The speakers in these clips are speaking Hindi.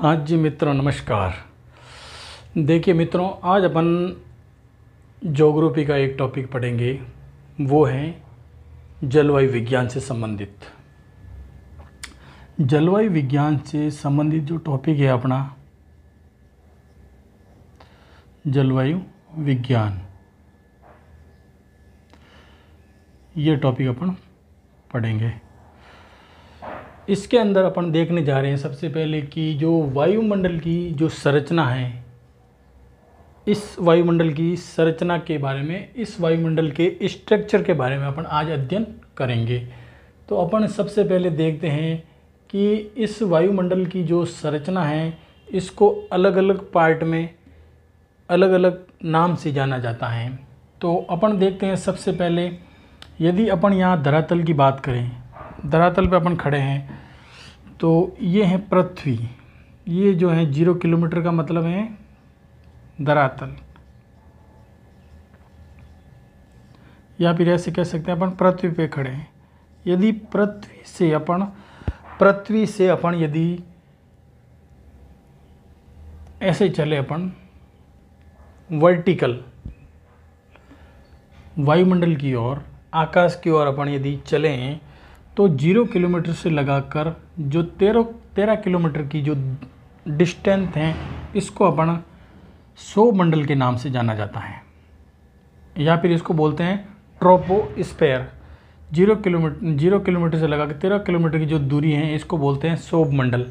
हाँ जी मित्रों, नमस्कार। देखिए मित्रों, आज अपन ज्योग्राफी का एक टॉपिक पढ़ेंगे, वो है जलवायु विज्ञान से संबंधित। जलवायु विज्ञान से संबंधित जो टॉपिक है अपना, जलवायु विज्ञान, ये टॉपिक अपन पढ़ेंगे। इसके अंदर अपन देखने जा रहे हैं सबसे पहले कि जो वायुमंडल की जो संरचना है, इस वायुमंडल की संरचना के बारे में, इस वायुमंडल के स्ट्रक्चर के बारे में अपन आज अध्ययन करेंगे। तो अपन सबसे पहले देखते हैं कि इस वायुमंडल की जो संरचना है, इसको अलग अलग पार्ट में अलग अलग नाम से जाना जाता है। तो अपन देखते हैं सबसे पहले, यदि अपन यहाँ धरातल की बात करें, धरातल पे अपन खड़े हैं, तो ये है पृथ्वी। ये जो है 0 किलोमीटर का मतलब है धरातल, या फिर ऐसे कह सकते हैं अपन पृथ्वी पे खड़े हैं। यदि पृथ्वी से अपन यदि ऐसे चले अपन वर्टिकल वायुमंडल की ओर, आकाश की ओर अपन यदि चलें, तो 0 किलोमीटर से लगाकर जो 13 किलोमीटर की जो डिस्टेंस है, इसको अपन सौरमंडल के नाम से जाना जाता है, या फिर इसको बोलते हैं ट्रोपोस्फेयर। 0 किलोमीटर से लगाकर 13 किलोमीटर की जो दूरी है, इसको बोलते हैं सौरमंडल।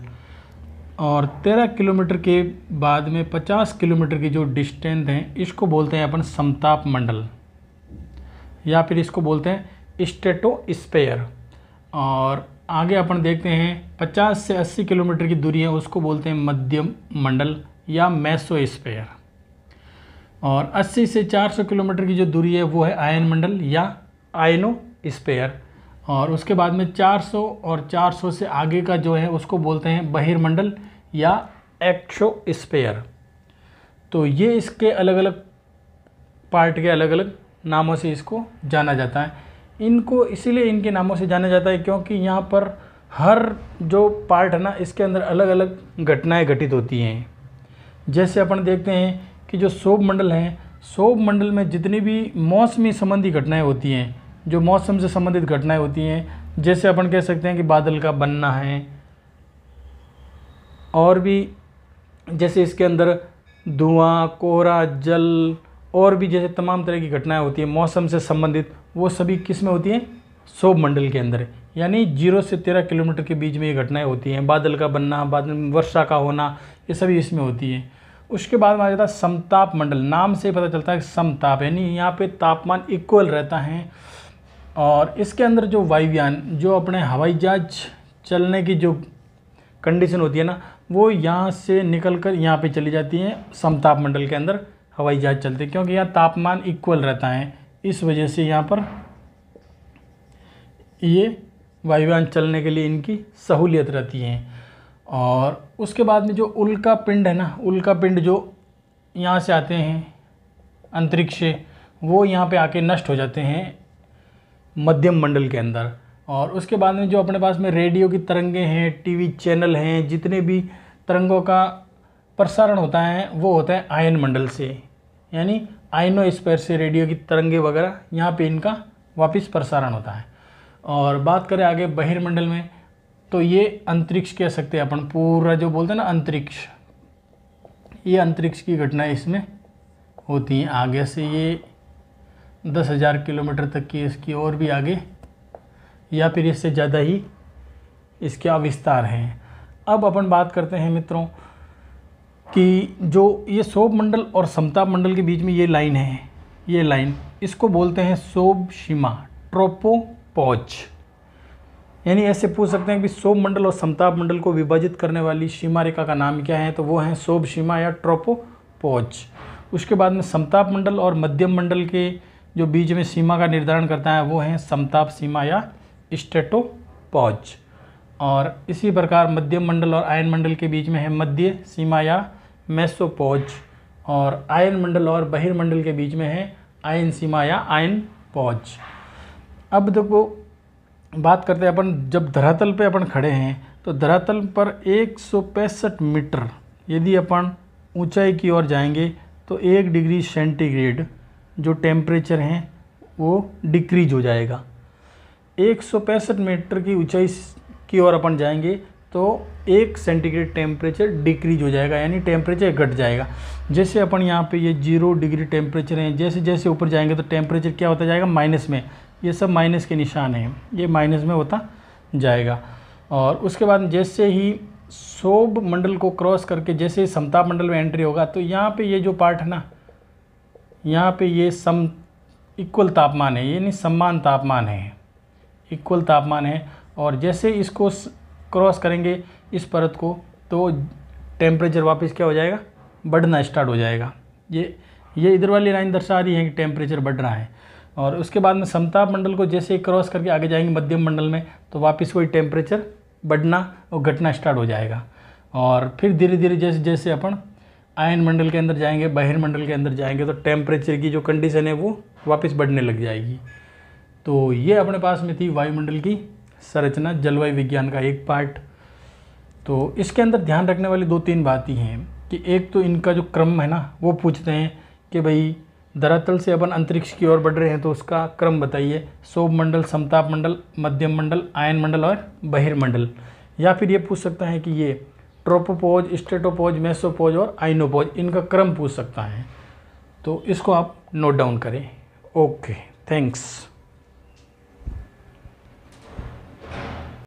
और 13 किलोमीटर के बाद में 50 किलोमीटर की जो डिस्टेंस है, इसको बोलते हैं अपन समताप मंडल, या फिर इसको बोलते हैं स्ट्रेटोस्फेयर। और आगे अपन देखते हैं 50 से 80 किलोमीटर की दूरी है, उसको बोलते हैं मध्यम मंडल या मेसोस्फेयर। और 80 से 400 किलोमीटर की जो दूरी है, वो है आयन मंडल या आयनोस्फेयर। और उसके बाद में 400 और 400 से आगे का जो है, उसको बोलते हैं बहिर्मंडल या एक्सोस्फेयर। तो ये इसके अलग अलग पार्ट के अलग अलग नामों से इसको जाना जाता है। इनको इसीलिए इनके नामों से जाना जाता है क्योंकि यहाँ पर हर जो पार्ट है ना, इसके अंदर अलग अलग घटनाएं घटित होती हैं। जैसे अपन देखते हैं कि जो सौरमंडल है, सौरमंडल में जितनी भी मौसमी संबंधी घटनाएं होती हैं, जो मौसम से संबंधित घटनाएं होती हैं, जैसे अपन कह सकते हैं कि बादल का बनना है, और भी जैसे इसके अंदर धुआं, कोहरा, जल, और भी जैसे तमाम तरह की घटनाएं होती हैं मौसम से संबंधित, वो सभी किस में होती हैं? सौरमंडल के अंदर। यानी 0 से 13 किलोमीटर के बीच में ये घटनाएं होती हैं। बादल का बनना, बादल में वर्षा का होना, ये सभी इसमें होती है। उसके बाद में आ जाता है समताप मंडल। नाम से पता चलता है कि समताप, यानी यहाँ पे तापमान इक्वल रहता है। और इसके अंदर जो वायुयान, जो अपने हवाई जहाज चलने की जो कंडीशन होती है ना, वो यहाँ से निकल कर यहाँ पर चली जाती हैं। समताप मंडल के अंदर हवाई जहाज चलते हैं, क्योंकि यहाँ तापमान इक्वल रहता है, इस वजह से यहाँ पर ये वायुयान चलने के लिए इनकी सहूलियत रहती है। और उसके बाद में जो उल्का पिंड है ना, उल्का पिंड जो यहाँ से आते हैं अंतरिक्ष से, वो यहाँ पे आके नष्ट हो जाते हैं मध्यम मंडल के अंदर। और उसके बाद में जो अपने पास में रेडियो की तरंगें हैं, टीवी चैनल हैं, जितने भी तरंगों का प्रसारण होता है, वो होता है आयन मंडल से, यानी आयनोस्फीयर से रेडियो की तरंगे वगैरह यहाँ पे इनका वापस प्रसारण होता है। और बात करें आगे बहिर्मंडल में, तो ये अंतरिक्ष कह सकते हैं अपन, पूरा जो बोलते हैं ना अंतरिक्ष, ये अंतरिक्ष की घटनाएं इसमें होती हैं। आगे से ये 10,000 किलोमीटर तक की इसकी, और भी आगे, या फिर इससे ज़्यादा ही इसके विस्तार हैं। अब अपन बात करते हैं मित्रों कि जो ये सौरमंडल और समताप मंडल के बीच में ये लाइन है, ये लाइन, इसको बोलते हैं सौर सीमा, ट्रोपोपॉज। यानी ऐसे पूछ सकते हैं कि सौरमंडल और समताप मंडल को विभाजित करने वाली सीमा रेखा का नाम क्या है, तो वो है सौर सीमा या ट्रोपोपॉज। उसके बाद में समताप मंडल और मध्यम मंडल के जो बीच में सीमा का निर्धारण करता है, वो है समताप सीमा या स्ट्रेटोपॉज। और इसी प्रकार मध्यम मंडल और आयन मंडल के बीच में है मध्य सीमा या मेसोपॉज। और आयन मंडल और बहिर्मंडल के बीच में है आयन सीमा या आयन पॉज। अब देखो बात करते हैं अपन, जब धरातल पे अपन खड़े हैं तो धरातल पर 165 मीटर यदि अपन ऊंचाई की ओर जाएंगे तो 1 डिग्री सेंटीग्रेड जो टेम्परेचर है वो डिक्रीज हो जाएगा। 165 मीटर की ऊंचाई की ओर अपन जाएंगे तो 1 सेंटीग्रेड टेम्परेचर डिक्रीज हो जाएगा, यानी टेम्परेचर घट जाएगा। जैसे अपन यहाँ पे ये 0 डिग्री टेम्परेचर है, जैसे जैसे ऊपर जाएंगे तो टेम्परेचर क्या होता जाएगा, माइनस में। ये सब माइनस के निशान हैं, ये माइनस में होता जाएगा। और उसके बाद जैसे ही सौर मंडल को क्रॉस करके जैसे समताप मंडल में एंट्री होगा तो यहाँ पे ये जो पार्ट है ना, यहाँ पे ये इक्वल तापमान है, यानी समान तापमान है, इक्वल तापमान है। और जैसे इसको क्रॉस करेंगे इस परत को तो टेम्परेचर वापस क्या हो जाएगा, बढ़ना स्टार्ट हो जाएगा। ये इधर वाली लाइन दर्शा रही है कि टेम्परेचर बढ़ रहा है। और उसके बाद में समताप मंडल को जैसे क्रॉस करके आगे जाएंगे मध्यम मंडल में तो वापस वही टेम्परेचर बढ़ना और घटना स्टार्ट हो जाएगा। और फिर धीरे धीरे जैसे जैसे अपन आयन मंडल के अंदर जाएंगे, बहिर्मंडल के अंदर जाएंगे तो टेम्परेचर की जो कंडीशन है वो वापस बढ़ने लग जाएगी। तो ये अपने पास में थी वायुमंडल की संरचना, जलवायु विज्ञान का एक पार्ट। तो इसके अंदर ध्यान रखने वाली 2-3 बातें हैं कि एक तो इनका जो क्रम है ना वो पूछते हैं कि भाई धरातल से अपन अंतरिक्ष की ओर बढ़ रहे हैं तो उसका क्रम बताइए, सौर मंडल, समताप मंडल, मध्यम मंडल, आयन मंडल और बहिर्मंडल। या फिर ये पूछ सकता है कि ये ट्रोपोपोज, स्ट्रेटोपोज, मेसोपोज और आइनोपोज, इनका क्रम पूछ सकता है। तो इसको आप नोट डाउन करें। Okay, thanks.